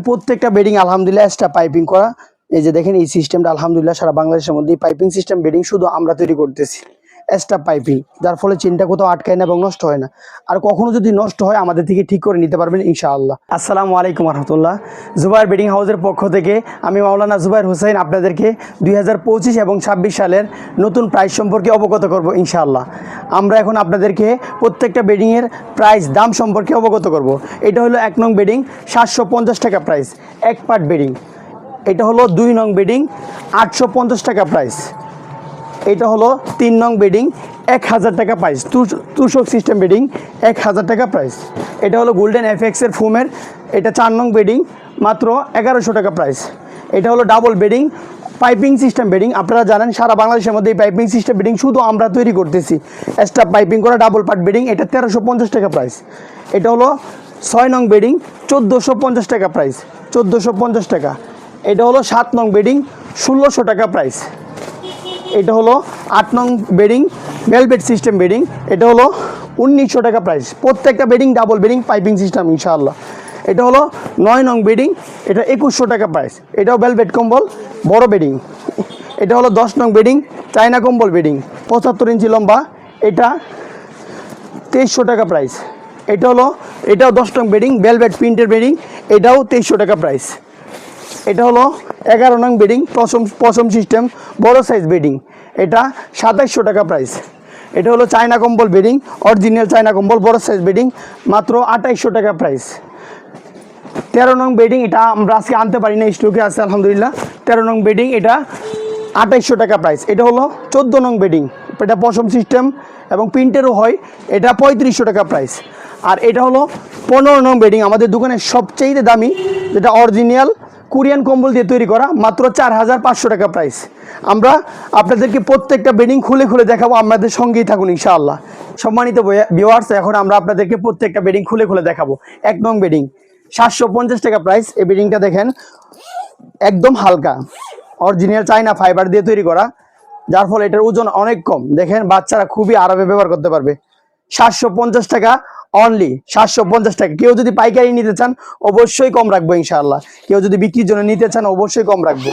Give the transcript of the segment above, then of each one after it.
প্রত্যেকটা বেডিং আলহামদুলিল্লাহ extra piping করা। এই যে দেখেন এই সিস্টেমটা আলহামদুলিল্লাহ সারা বাংলাদেশের মধ্যে পাইপিং সিস্টেম বেডিং শুধু আমরা তৈরি করতেছি, এক্সট্রা পাইপিং, যার ফলে চেনটা কোথাও আটকায় না এবং নষ্ট হয় না। আর কখনো যদি নষ্ট হয় আমাদের থেকে ঠিক করে নিতে পারবেন ইনশাআল্লাহ। আসসালামু আলাইকুম রহমতুল্লাহ। জুবাইর বেডিং হাউসের পক্ষ থেকে আমি মাওলানা জুবাইর হোসেন আপনাদেরকে 2025 এবং 26 সালের নতুন প্রাইস সম্পর্কে অবগত করব ইনশাআল্লাহ। আমরা এখন আপনাদেরকে প্রত্যেকটা বেডিংয়ের প্রাইস দাম সম্পর্কে অবগত করব। এটা হলো 1 নং বেডিং 750 টাকা প্রাইস, এক পার্ট বেডিং। এটা হলো 2 নং বেডিং 850 টাকা প্রাইস। এটা হলো 3 নং বেডিং 1000 টাকা প্রাইস, তুষক সিস্টেম বেডিং 1000 টাকা প্রাইস। এটা হলো গোল্ডেন এফএক্সের ফোমের, এটা 4 নং বেডিং মাত্র 1100 টাকা প্রাইস। এটা হলো double bedding piping system bedding. আপনারা জানেন সারা বাংলাদেশের মধ্যে এই পাইপিং সিস্টেম বেডিং শুধু আমরা তৈরি করতেছি, এক্সট্রা পাইপিং করা ডাবল পার্ট বেডিং। এটা 1350 টাকা প্রাইস। এটা হলো 6 নং বেডিং 1450 টাকা প্রাইস, 1450 টাকা। এটা হলো 7 নং বেডিং 1600 টাকা প্রাইস। এটা হলো 8 নং বেডিং ভেলভেট সিস্টেম বেডিং, এটা হলো 1900 টাকা প্রাইস। প্রত্যেকটা bedding double bedding piping system ইনশাআল্লাহ। এটা হলো 9 নং বেডিং, এটা 2100 টাকা প্রাইস। এটাও ভেলভেট কম্বল বড় বেডিং। এটা হলো 10 নং বেডিং চায়না কম্বল বেডিং 75 ইঞ্চি লম্বা, এটা 2300 টাকা প্রাইস। এটাও 10 নং বেডিং ভেলভেট প্রিন্টের বেডিং, এটাও 2300 টাকা প্রাইস। এটা হলো 11 নং বেডিং পশম সিস্টেম বড় সাইজ বেডিং, এটা 2700 টাকা প্রাইস। এটা হলো চায়না কম্বল বেডিং, অরিজিনাল চায়না কম্বল বড় সাইজ বেডিং, মাত্র 2800 টাকা প্রাইস। 13 নং বেডিং, এটা আমরা আজকে আনতে পারি না, স্টকে আছে আলহামদুলিল্লাহ। 13 নং বেডিং, এটা 2800 টাকা প্রাইস। এটা হলো 14 নং বেডিং, এটা পশম সিস্টেম এবং প্রিন্টেরও হয়, এটা 3500 টাকা প্রাইস। আর এটা হলো 15 নং বেডিং, আমাদের দোকানের সবচেয়ে দামি, যেটা অরিজিনাল কোরিয়ান কম্বল দিয়ে তৈরি করা, মাত্র 4500 টাকা প্রাইস। আমরা আপনাদেরকে প্রত্যেকটা বেডিং খুলে খুলে দেখাবো, আমাদের সঙ্গেই থাকুন ইনশাআল্লাহ। সম্মানিত ভিউয়ার্স, এখন আমরা আপনাদেরকে প্রত্যেকটা বেডিং খুলে খুলে দেখাবো। 1 নং বেডিং 750 টাকা প্রাইস। এই বেডিংটা দেখেন একদম হালকা, অরিজিনাল চায়না ফাইবার দিয়ে তৈরি করা, যার ফলে এটার ওজন অনেক কম। দেখেন বাচ্চারা খুবই আরামে ব্যবহার করতে পারবে। 750 টাকা অনলি, 750 টাকা। কেউ যদি পাইকারি নিতে চান অবশ্যই কম রাখবো ইনশাআল্লাহ, কেউ যদি বিক্রির জন্য নিতে চান অবশ্যই কম রাখবো।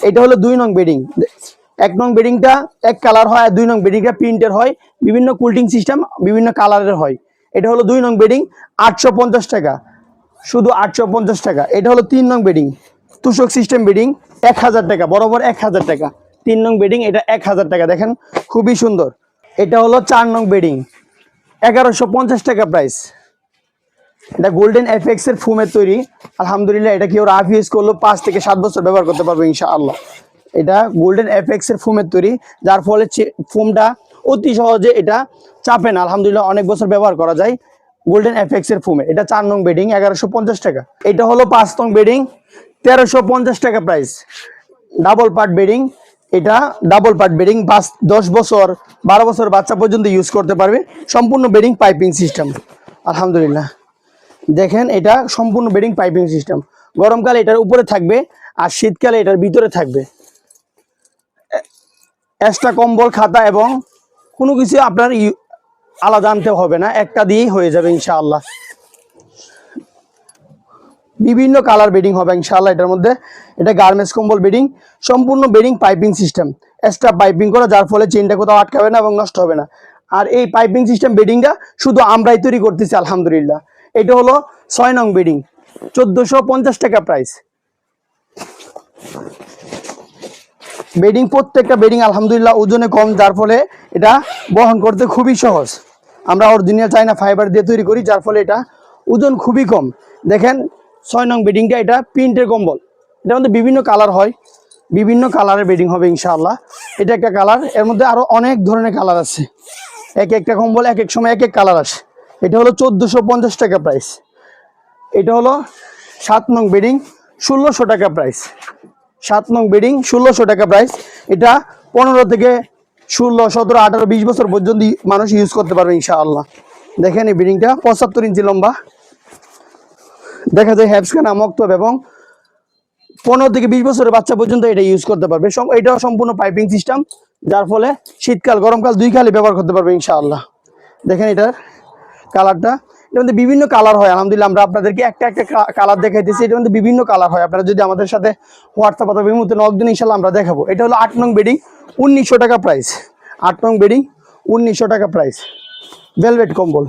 এটা হলো 2 নং বেডিং। 1 নং বেডিংটা এক কালার হয়, আর 2 নং বেডিংটা প্রিন্টের হয়, বিভিন্ন কুলিং সিস্টেম বিভিন্ন কালারের হয়। এটা হলো 2 নং বেডিং 850 টাকা, শুধু 850 টাকা। এটা হলো 3 নং বেডিং তুষক সিস্টেম বেডিং 1000 টাকা, বরাবর 1000 টাকা। 3 নং বেডিং, এটা 1000 টাকা, দেখেন খুবই সুন্দর। এটা হলো 4 নং বেডিং 1150 টাকা প্রাইস। এটা গোল্ডেন এফএক্স এর ফোমের তৈরি, আলহামদুলিল্লাহ। এটা কেউ রাফ ইউজ করলো 5 থেকে 7 বছর ব্যবহার করতে পারবে ইনশাআল্লাহ। এটা গোল্ডেন এফএক্স এর ফোমের তৈরি, যার ফলে ফোমটা অতি সহজে এটা চাপে না, আলহামদুলিল্লাহ অনেক বছর ব্যবহার করা যায় গোল্ডেন এফএক্স এর ফোমে। এটা 4 নং বেডিং 1150 টাকা। এটা হলো 5 নং বেডিং 1350 টাকা প্রাইস, ডাবল পার্ট বেডিং। এটা ডাবল পার্ট বেডিং 10 বছর 12 বছর বাচ্চা পর্যন্ত ইউজ করতে পারবে। সম্পূর্ণ বেডিং পাইপিং সিস্টেম আলহামদুলিল্লাহ। দেখেন এটা সম্পূর্ণ বেডিং পাইপিং সিস্টেম। গরমকালে এটার উপরে থাকবে আর শীতকালে এটার ভিতরে থাকবে। এক্সট্রা কম্বল খাতা এবং কোনো কিছু আপনার আলাদা আনতে হবে না, একটা দিয়েই হয়ে যাবে ইনশাআল্লাহ। বিভিন্ন কালার বেডিং হবে ইনশাআল্লাহ এটার মধ্যে। এটা গার্মেন্টস কম্বল বেডিং, সম্পূর্ণ bedding piping system, extra piping করা, যার ফলে চেনটা কোথাও আটকাবে না এবং নষ্ট হবে না। আর এই পাইপিং সিস্টেম বেডিংটা শুধু আমরাই তৈরি করতেছি আলহামদুলিল্লাহ। এটা হলো 6 নং বেডিং 1450 টাকা প্রাইস। বেডিং প্রত্যেকটা বেডিং আলহামদুলিল্লাহ ওজনে কম, যার ফলে এটা বহন করতে খুবই সহজ। আমরা অরিজিনাল চায়না ফাইবার দিয়ে তৈরি করি, যার ফলে এটা ওজন খুবই কম। দেখেন 6 নং বেডিংটা, এটা প্রিন্টের কম্বল। এটার মধ্যে বিভিন্ন কালার হয়, বিভিন্ন কালারের বেডিং হবে ইনশাআল্লাহ। এটা একটা কালার, এর মধ্যে আরো অনেক ধরনের কালার আছে। একটা কম্বল এক এক সময় এক এক কালার আসে। এটা হলো 1450 টাকা প্রাইস। এটা হলো 7 নং বেডিং 1600 টাকা প্রাইস। 7 নং বেডিং 1600 টাকা প্রাইস। এটা 15 থেকে 16, 17, 18, 20 বছর পর্যন্ত মানুষ ইউজ করতে পারবে ইনশাআল্লাহ। দেখেন এই বেডিংটা 75 ইঞ্চি লম্বা, দেখা যায় হ্যাপসখানা মক্তব, এবং 15 থেকে 20 বছরের বাচ্চা পর্যন্ত এটা ইউজ করতে পারবে। এটাও সম্পূর্ণ পাইপিং সিস্টেম, যার ফলে শীতকাল গরমকাল 2 কালে ব্যবহার করতে পারবে ইনশাআল্লাহ। দেখেন এটার কালারটা, এর মধ্যে বিভিন্ন কালার হয়। আলহামদুলিল্লাহ আমরা আপনাদেরকে একটা একটা কালার দেখাইতেছি। এর মধ্যে বিভিন্ন কালার হয়। আপনারা যদি আমাদের সাথে হোয়াটসঅ্যাপ অথবা ইমোতে নক দিন ইনশাল্লাহ আমরা দেখাবো। এটা হলো 8 নং বেডিং, 1900 টাকা প্রাইস। 8 নং বেডিং, 1900 টাকা প্রাইস। ভেলভেট কম্বল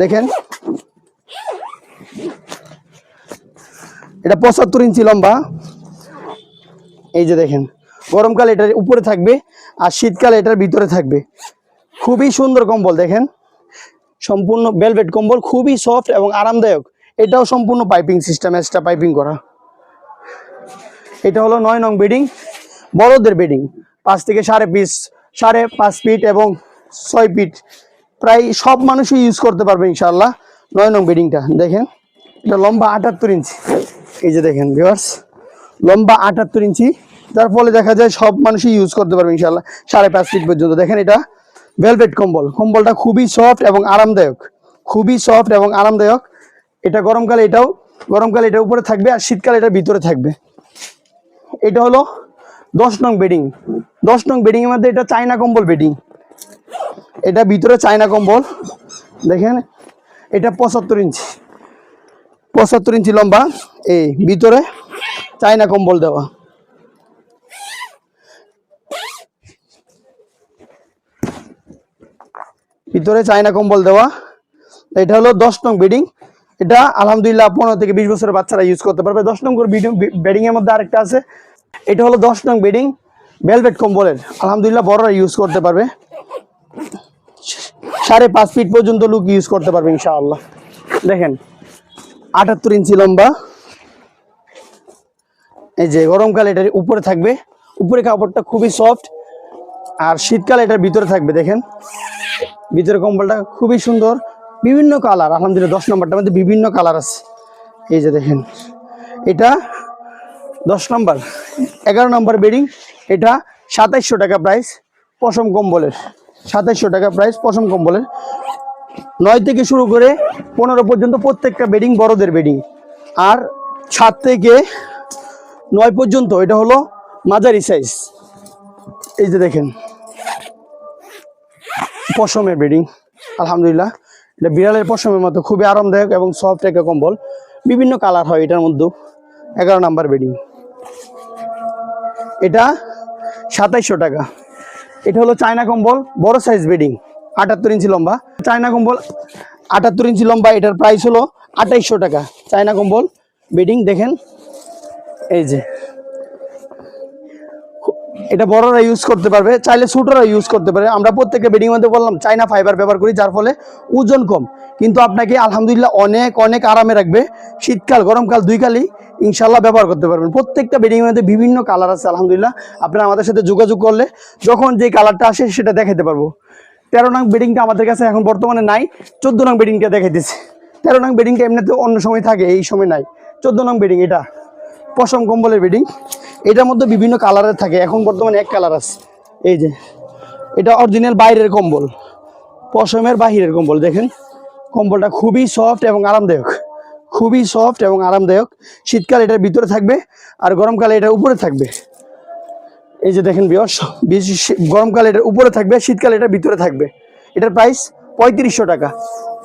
দেখেন, এটা 75 ইঞ্চি লম্বা। এই যে দেখেন, গরমকালে এটার উপরে থাকবে আর শীতকালে এটার ভিতরে থাকবে। খুবই সুন্দর কম্বল দেখেন, সম্পূর্ণ ভেলভেট কম্বল, খুবই সফট এবং আরামদায়ক। এটাও সম্পূর্ণ পাইপিং সিস্টেম, এক্সট্রা পাইপিং করা। এটা হলো 9 নং বেডিং, বড়দের বেডিং, 5 থেকে 5.5 ফিট এবং 6 ফিট, প্রায় সব মানুষই ইউজ করতে পারবে ইনশাআল্লাহ। 9 নং বেডিংটা দেখেন, এটা লম্বা 78 ইঞ্চি। এই যে দেখেন ভিউয়ার্স, লম্বা 78 ইঞ্চি, যার ফলে দেখা যায় সব মানুষই ইউজ করতে পারবে ইনশাআল্লাহ 5.5 ফিট পর্যন্ত। দেখেন এটা ভেলভেট কম্বল, কম্বলটা খুবই সফট এবং আরামদায়ক, খুবই সফট এবং আরামদায়ক। এটা গরমকালে এটা উপরে থাকবে আর শীতকালে এটা ভিতরে থাকবে। এটা হলো 10 নং বেডিং। 10 নং বেডিং এর মধ্যে এটা চায়না কম্বল বেডিং, এটা ভিতরে চায়না কম্বল দেখেন। এটা 75 ইঞ্চি, 75 ইঞ্চি লম্বা, এই ভিতরে চায়না কম্বল দেওয়া। ভিতরে চায়না কম্বল দেওয়া। এটা হলো 10 নং বেডিং। এটা আলহামদুলিল্লাহ 15 থেকে 20 বছরের বাচ্চারা ইউজ করতে পারবে। 10 নম্বর বেডিং এর মধ্যে আরেকটা আছে, এটা হলো 10 নং বেডিং, ভেলভেট কম্বলের। আলহামদুলিল্লাহ বড়রা ইউজ করতে পারবে, 5.5 ফিট পর্যন্ত লোক ইউজ করতে পারবে ইনশাআল্লাহ। দেখেন 78 ইঞ্চি লম্বা। এই যে গরমকালে এটার উপরে থাকবে, উপরে কাপড়টা খুবই সফট, আর শীতকালে এটার ভিতরে থাকবে। দেখেন ভিতরে কম্বলটা খুবই সুন্দর, বিভিন্ন কালার। আলহামদুলিল্লাহ 10 নম্বরটার মধ্যে বিভিন্ন কালার আছে। এই যে দেখেন, এটা 10 নম্বর। 11 নম্বর বেডিং, এটা 2700 টাকা প্রাইস, পশম কম্বলের। 2700 টাকা প্রাইস পশম কম্বলের। 9 থেকে শুরু করে 15 পর্যন্ত প্রত্যেকটা বেডিং বড়দের বেডিং, আর 7 থেকে 9 পর্যন্ত এটা হলো মাঝারি সাইজ। এই যে দেখেন পশমের বেডিং, আলহামদুলিল্লাহ এটা বিড়ালের পশমের মতো খুবই আরামদায়ক এবং সফট একটা কম্বল। বিভিন্ন কালার হয় এটার মধ্যে। 11 নাম্বার বেডিং, এটা 2700 টাকা। এটা হলো চায়না কম্বল, বড় সাইজ বেডিং, 78 ইঞ্চি লম্বা। চায়না কম্বল 78 ইঞ্চি লম্বা, এটার প্রাইস হলো 2800 টাকা। চায়না কম্বল বেডিং দেখেন, এই যে এটা বড়রা ইউজ করতে পারবে, চাইলে ছোটরা ইউজ করতে পারে। আমরা প্রত্যেকটা বেডিং মধ্যে বললাম চায়না ফাইবার ব্যবহার করি, যার ফলে ওজন কম, কিন্তু আপনাকে আলহামদুলিল্লাহ অনেক অনেক আরামে রাখবে। শীতকাল গরমকাল দুই কালই ইনশাল্লাহ ব্যবহার করতে পারবেন। প্রত্যেকটা বেডিং মধ্যে বিভিন্ন কালার আছে আলহামদুলিল্লাহ। আপনারা আমাদের সাথে যোগাযোগ করলে যখন যে কালারটা আসে সেটা দেখাতে পারবো। 13 নং বেডিংটা আমাদের কাছে এখন বর্তমানে নাই, 14 নং বেডিংটা দেখাইতেছি। 13 নং বেডিংটা এমনিতে অন্য সময় থাকে, এই সময় নাই। 14 নং বেডিং, এটা পশম কম্বলের বেডিং। এটার মধ্যে বিভিন্ন কালারের থাকে, এখন বর্তমানে এক কালার আছে। এই যে এটা অরিজিনাল বাইরের কম্বল, পশমের বাহিরের কম্বল। দেখেন কম্বলটা খুবই সফট এবং আরামদায়ক, খুবই সফট এবং আরামদায়ক। শীতকালে এটার ভিতরে থাকবে আর গরমকালে এটার উপরে থাকবে। এই যে দেখেন ভিউয়ার্স, গরমকালে এটার উপরে থাকবে, শীতকালে এটার ভিতরে থাকবে। এটার প্রাইস 3500 টাকা।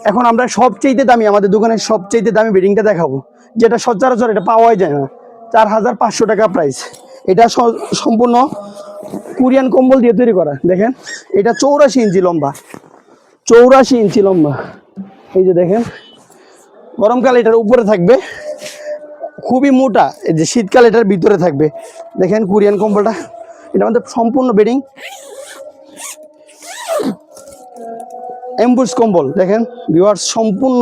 এখন আমরা সবচেয়ে দামি, আমাদের দোকানের সবচেয়ে দামি বেডিংটা দেখাবো, যেটা সচরাচর এটা পাওয়াই যায় না। 4500 টাকা প্রাইস। এটা সম্পূর্ণ কোরিয়ান কম্বল দিয়ে তৈরি করা। দেখেন এটা 84 ইঞ্চি লম্বা, 84 ইঞ্চি লম্বা। এই যে দেখেন গরমকালে এটার উপরে থাকবে, খুবই মোটা। এই যে শীতকালে এটার ভিতরে থাকবে। দেখেন কোরিয়ান কম্বলটা, এটা আমাদের সম্পূর্ণ বেডিং এমবুস কম্বল। দেখেন ভিউয়ার্স, সম্পূর্ণ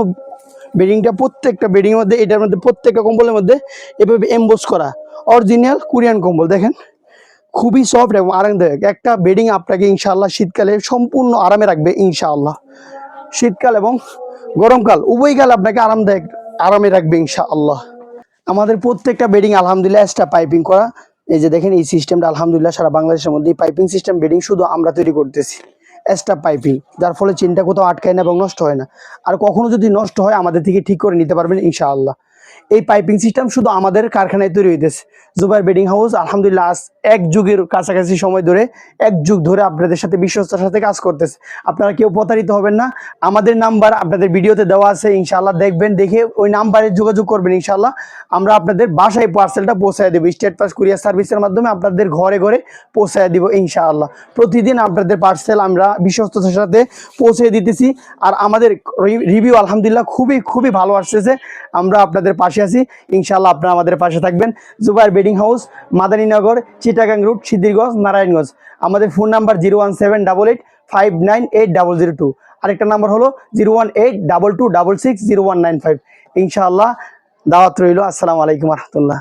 বেডিংটা, প্রত্যেকটা বেডিং এর মধ্যে, এটার মধ্যে প্রত্যেকটা কম্বলের মধ্যে এভাবে এমবোস করা অরিজিনাল কোরিয়ান কম্বল। দেখেন খুবই সফট এবং আরামদায়ক একটা বেডিং। আপনাকে ইনশাআল্লাহ শীতকালে সম্পূর্ণ আরামে রাখবে ইনশাআল্লাহ। শীতকাল এবং গরমকাল উভয় কাল আপনাকে আরামে রাখবে ইনশাআল্লাহ। আমাদের প্রত্যেকটা বেডিং আলহামদুলিল্লাহ এক্সট্রা পাইপিং করা। এই যে দেখেন এই সিস্টেমটা আলহামদুলিল্লাহ সারা বাংলাদেশের মধ্যে পাইপিং সিস্টেম বেডিং শুধু আমরা তৈরি করতেছি, এক্সট্রা পাইপিং, যার ফলে চেনটা কোথাও আটকায় না এবং নষ্ট হয় না। আর কখনো যদি নষ্ট হয় আমাদের থেকে ঠিক করে নিতে পারবেন ইনশাআল্লাহ। এই পাইপিং সিস্টেম শুধু আমাদের কারখানায় তৈরি হইতেছে। জুবাইর বেডিং হাউস আলহামদুলিল্লাহ আজ 1 যুগের কাছাকাছি সময় ধরে, 1 যুগ ধরে আপনাদের সাথে বিশ্বস্তার সাথে কাজ করতেছে। আপনারা কেউ প্রতারিত হবেন না। আমাদের নাম্বার আপনাদের ভিডিওতে দেওয়া আছে, ইনশাআল্লাহ দেখবেন, দেখে ওই নাম্বারে যোগাযোগ করবেন। ইনশাআল্লাহ আমরা আপনাদের বাসায় পার্সেলটা পৌঁছায় দেবো, স্টেট ফাস্ট কুরিয়ার সার্ভিসের মাধ্যমে আপনাদের ঘরে ঘরে পৌঁছায় দিব ইনশাআল্লাহ। প্রতিদিন আপনাদের পার্সেল আমরা বিশ্বস্ততার সাথে পৌঁছে দিতেছি। আর আমাদের রিভিউ আলহামদুলিল্লাহ খুবই খুবই ভালো আসতেছে। আমরা আপনাদের পাশে আছি, ইনশাআল্লাহ আপনারা আমাদের পাশে থাকবেন। Zubair bedding house, Madarinagar, Chittagong route, Siddhirganj, Narayanganj. আমাদের ফোন নাম্বার 01788598002। আরেকটা নাম্বার হলো 01822260195। ইনশাআল্লাহ দাওয়াত রইল। আসসালামু আলাইকুম রহমতুল্লাহ।